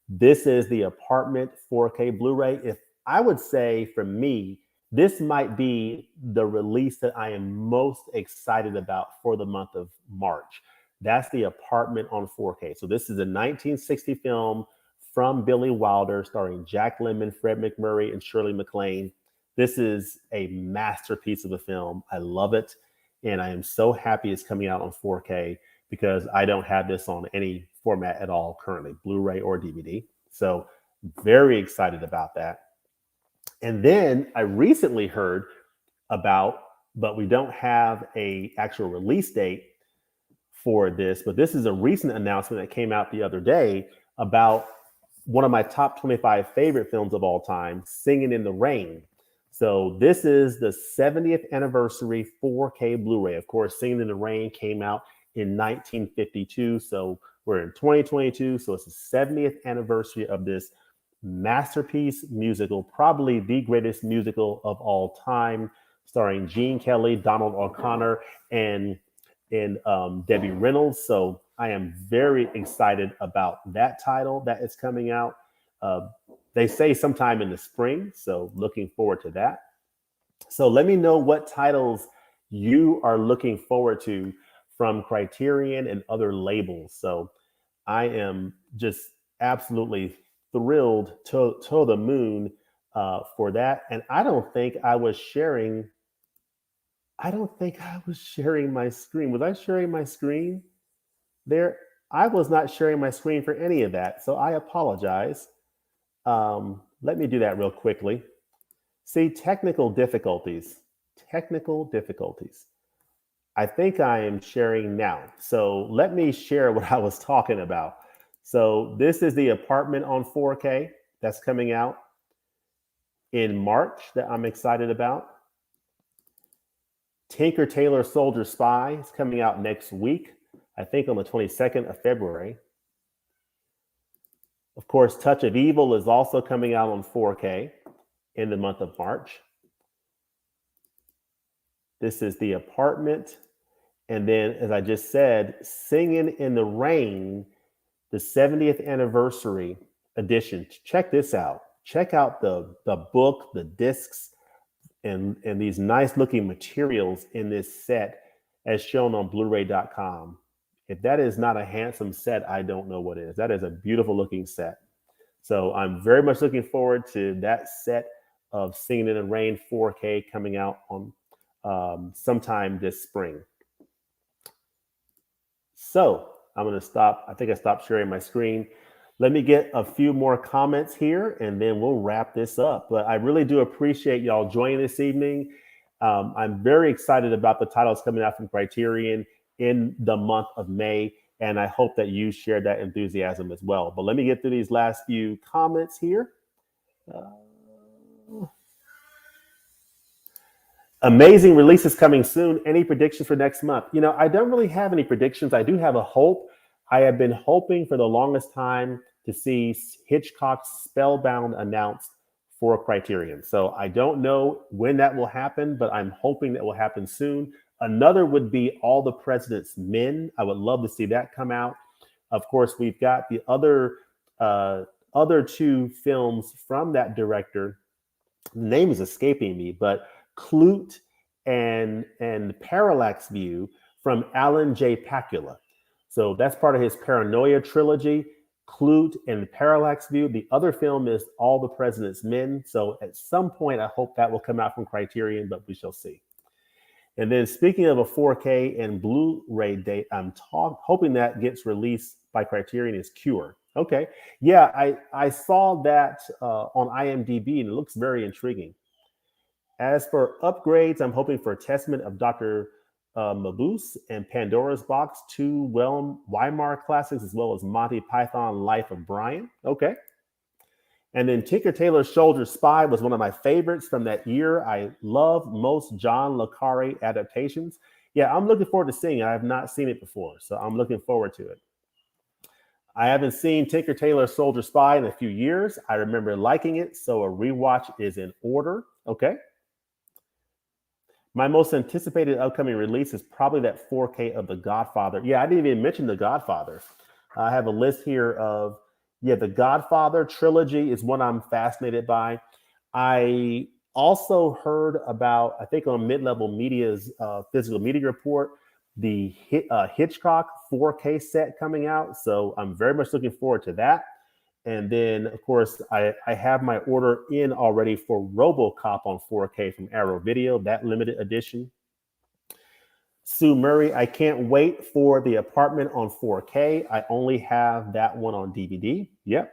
This is the Apartment 4K Blu-ray. If I would say, for me, this might be the release that I am most excited about for the month of March. That's the Apartment on 4K. So this is a 1960 film from Billy Wilder, starring Jack Lemmon, Fred MacMurray, and Shirley MacLaine. This is a masterpiece of a film. I love it. And I am so happy it's coming out on 4K because I don't have this on any format at all currently, Blu-ray or DVD. So very excited about that. And then I recently heard about, but we don't have an actual release date for this, but this is a recent announcement that came out the other day about one of my top 25 favorite films of all time, Singing in the Rain. So this is the 70th anniversary 4K Blu-ray. Of course, Singing in the Rain came out in 1952. So we're in 2022. So it's the 70th anniversary of this masterpiece musical, probably the greatest musical of all time, starring Gene Kelly, Donald O'Connor, and Debbie Reynolds. So I am very excited about that title that is coming out. They say sometime in the spring, so looking forward to that. So let me know what titles you are looking forward to from Criterion and other labels. So I am just absolutely thrilled to the moon for that. And I don't think I was sharing my screen. Was I sharing my screen there? I was not sharing my screen for any of that. So I apologize. Let me do that real quickly. See, technical difficulties. I think I am sharing now. So let me share what I was talking about. So this is the Apartment on 4K that's coming out in March that I'm excited about. Tinker Tailor Soldier Spy is coming out next week, I think on the 22nd of February. Of course, Touch of Evil is also coming out on 4K in the month of March. This is the Apartment. And then, as I just said, Singing in the Rain, the 70th anniversary edition. Check this out. Check out the book, the discs, and these nice looking materials in this set as shown on Blu-ray.com. If that is not a handsome set, I don't know what is. That is a beautiful looking set. So I'm very much looking forward to that set of Singing in the Rain 4K coming out on sometime this spring. So I'm going to stop. I think I stopped sharing my screen. Let me get a few more comments here and then we'll wrap this up. But I really do appreciate y'all joining this evening. I'm very excited about the titles coming out from Criterion in the month of May. And I hope that you share that enthusiasm as well. But let me get through these last few comments here. Amazing releases coming soon. Any predictions for next month? You know, I don't really have any predictions. I do have a hope. I have been hoping for the longest time to see Hitchcock's Spellbound announced for Criterion. So I don't know when that will happen, but I'm hoping that will happen soon. Another would be All the President's Men. I would love to see that come out. Of course, we've got the other two films from that director. The name is escaping me, but Clute and Parallax View from Alan J. Pakula. So that's part of his Paranoia trilogy, Clute and Parallax View. The other film is All the President's Men. So at some point, I hope that will come out from Criterion, but we shall see. And then speaking of a 4K and Blu-ray date, I'm hoping that gets released by Criterion is Cure. Okay. Yeah, I saw that on IMDb and it looks very intriguing. As for upgrades, I'm hoping for Testament of Dr. Mabuse and Pandora's Box, two Weimar classics, as well as Monty Python Life of Brian. Okay. And then Tinker Tailor Soldier Spy was one of my favorites from that year. I love most John le Carre adaptations. Yeah, I'm looking forward to seeing it. I have not seen it before, so I'm looking forward to it. I haven't seen Tinker Tailor Soldier Spy in a few years. I remember liking it, so a rewatch is in order. Okay. My most anticipated upcoming release is probably that 4K of The Godfather. Yeah, I didn't even mention The Godfather. I have a list here of, The Godfather trilogy is one I'm fascinated by. I also heard about, I think on Mid-Level Media's Physical Media Report, the Hitchcock 4K set coming out. So I'm very much looking forward to that. And then, of course, I have my order in already for RoboCop on 4K from Arrow Video, that limited edition. Sue Murray, I can't wait for The Apartment on 4K. I only have that one on DVD. Yep.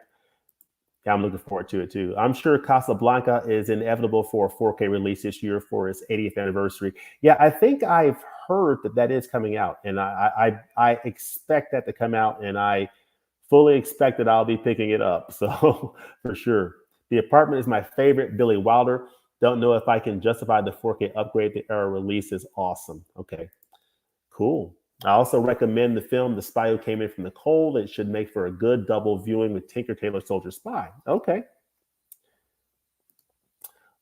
Yeah, I'm looking forward to it too. I'm sure Casablanca is inevitable for a 4K release this year for its 80th anniversary. Yeah, I think I've heard that is coming out, and I expect that to come out, and I fully expect that I'll be picking it up. So for sure. The Apartment is my favorite Billy Wilder. Don't know if I can justify the 4K upgrade. The Arrow release is awesome. Okay, cool. I also recommend the film The Spy Who Came In From the Cold. It should make for a good double viewing with Tinker Tailor Soldier Spy. Okay.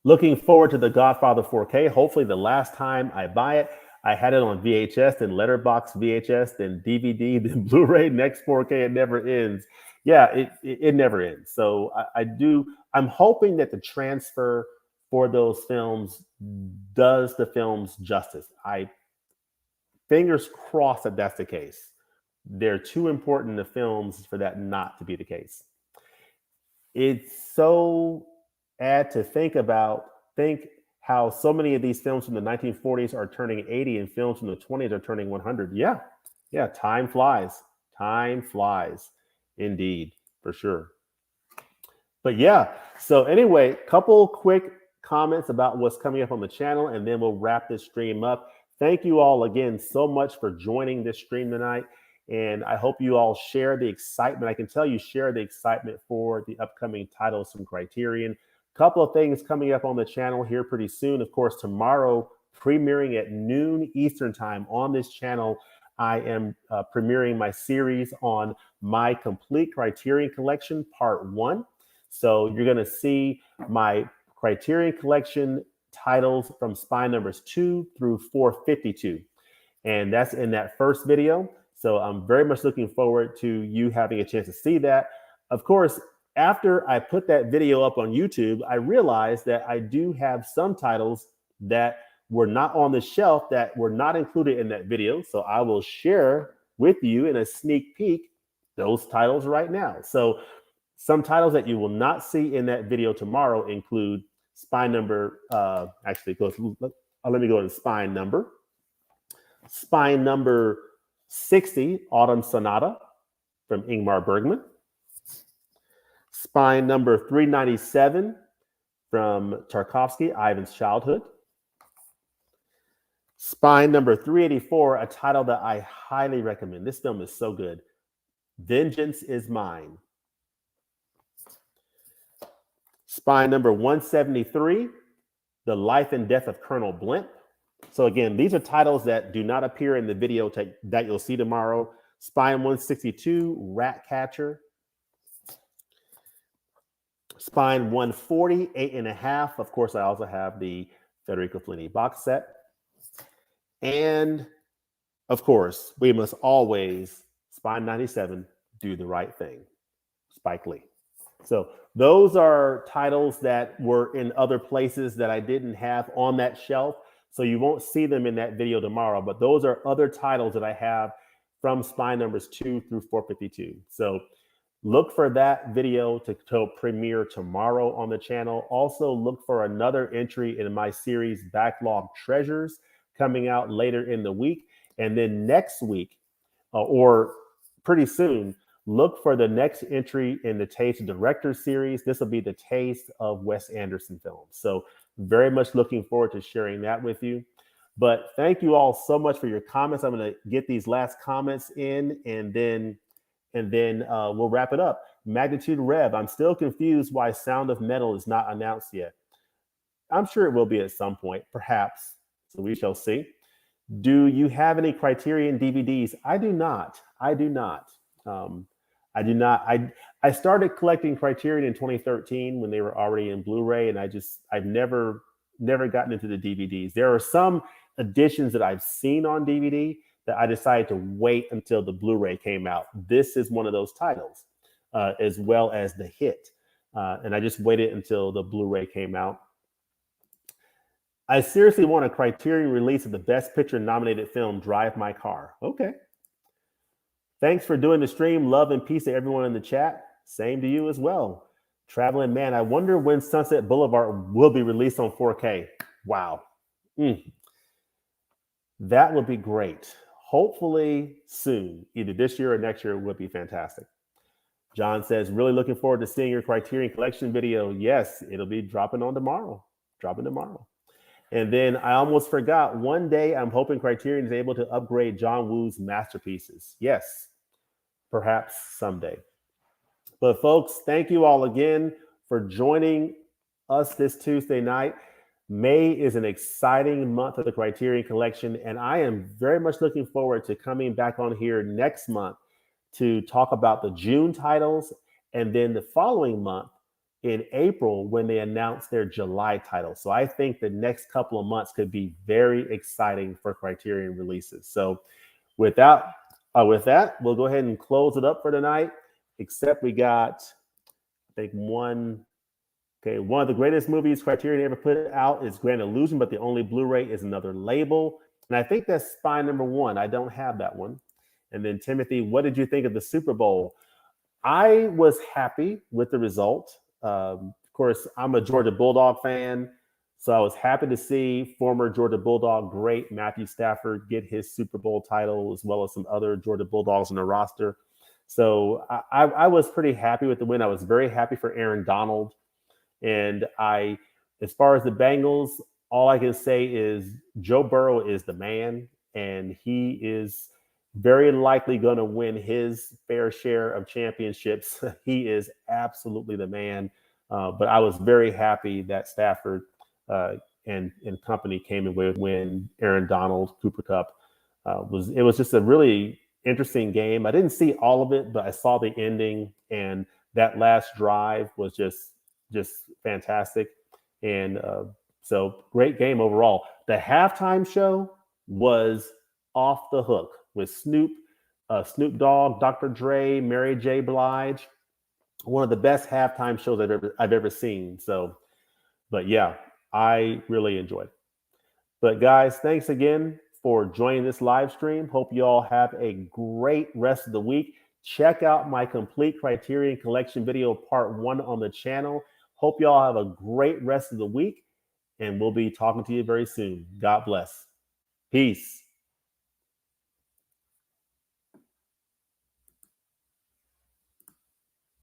Looking forward to The Godfather 4K. Hopefully the last time I buy it, I had it on VHS, then letterbox VHS, then DVD, then Blu-ray, next 4K. It never ends. Yeah, it never ends. So I'm hoping that the transfer for those films does the films justice. Fingers crossed that that's the case. They're too important to films for that not to be the case. It's so add to think how so many of these films from the 1940s are turning 80 and films from the 20s are turning 100. Yeah, time flies. Time flies. Indeed, for sure. But yeah, so anyway, couple quick comments about what's coming up on the channel, and then we'll wrap this stream up. Thank you all again so much for joining this stream tonight. And I hope you all share the excitement. I can tell you share the excitement for the upcoming titles from Criterion. Couple of things coming up on the channel here pretty soon. Of course, tomorrow, premiering at noon Eastern time on this channel, I am premiering my series on my complete Criterion Collection, Part 1. So you're going to see my Criterion Collection titles from spine numbers 2 through 452. And that's in that first video. So I'm very much looking forward to you having a chance to see that. Of course, after I put that video up on YouTube, I realized that I do have some titles that were not on the shelf that were not included in that video. So I will share with you in a sneak peek those titles right now. So some titles that you will not see in that video tomorrow include spine number, let me go to spine number. Spine number 60, Autumn Sonata from Ingmar Bergman. Spine number 397 from Tarkovsky, Ivan's Childhood. Spine number 384, a title that I highly recommend. This film is so good. Vengeance is Mine. Spine number 173, The Life and Death of Colonel Blimp. So again, these are titles that do not appear in the video that you'll see tomorrow. Spine 162, Ratcatcher. Spine 140, 8.5. Of course, I also have the Federico Fellini box set. And of course, we must always, Spine 97, Do the Right Thing. Spike Lee. So those are titles that were in other places that I didn't have on that shelf. So you won't see them in that video tomorrow, but those are other titles that I have from spine numbers 2 through 452. So look for that video to premiere tomorrow on the channel. Also look for another entry in my series Backlog Treasures coming out later in the week. And then next week, or pretty soon, look for the next entry in the Taste of Director series. This will be the Taste of Wes Anderson films. So very much looking forward to sharing that with you. But thank you all so much for your comments. I'm going to get these last comments in, and then we'll wrap it up. Magnitude Rev, I'm still confused why Sound of Metal is not announced yet. I'm sure it will be at some point, perhaps. So we shall see. Do you have any Criterion DVDs? I do not. I do not. I started collecting Criterion in 2013 when they were already in Blu-ray, and I've never gotten into the DVDs. There are some editions that I've seen on DVD that I decided to wait until the Blu-ray came out. This is one of those titles, as well as The Hit. And I just waited until the Blu-ray came out. I seriously want a Criterion release of the Best Picture nominated film, Drive My Car. Okay. Thanks for doing the stream. Love and peace to everyone in the chat. Same to you as well. Traveling Man, I wonder when Sunset Boulevard will be released on 4K. Wow. That would be great. Hopefully soon, either this year or next year, would be fantastic. John says, really looking forward to seeing your Criterion Collection video. Yes, it'll be dropping tomorrow. And then I almost forgot, one day I'm hoping Criterion is able to upgrade John Woo's masterpieces. Yes, perhaps someday. But folks, thank you all again for joining us this Tuesday night. May is an exciting month of the Criterion Collection, and I am very much looking forward to coming back on here next month to talk about the June titles, and then the following month in April when they announce their July titles. So I think the next couple of months could be very exciting for Criterion releases. So with that, we'll go ahead and close it up for tonight, except we got, I think, one of the greatest movies Criterion ever put out is Grand Illusion, but the only Blu-ray is Another Label. And I think that's spine number 1. I don't have that one. And then Timothy, what did you think of the Super Bowl? I was happy with the result. Of course, I'm a Georgia Bulldog fan, so I was happy to see former Georgia Bulldog great Matthew Stafford get his Super Bowl title, as well as some other Georgia Bulldogs on the roster. So I was pretty happy with the win. I was very happy for Aaron Donald. And as far as the Bengals, all I can say is Joe Burrow is the man, and he is very likely going to win his fair share of championships. He is absolutely the man. But I was very happy that Stafford and company came away with win. Aaron Donald, Cooper Kupp. It was just a really interesting game. I didn't see all of it, but I saw the ending, and that last drive was just fantastic. And so great game overall. The halftime show was off the hook with Snoop Dogg, Dr. Dre, Mary J. Blige. One of the best halftime shows I've ever seen. So, but yeah, I really enjoyed it. But guys, thanks again for joining this live stream. Hope you all have a great rest of the week. Check out my complete Criterion Collection video part 1 on the channel. Hope you all have a great rest of the week, and we'll be talking to you very soon. God bless. Peace.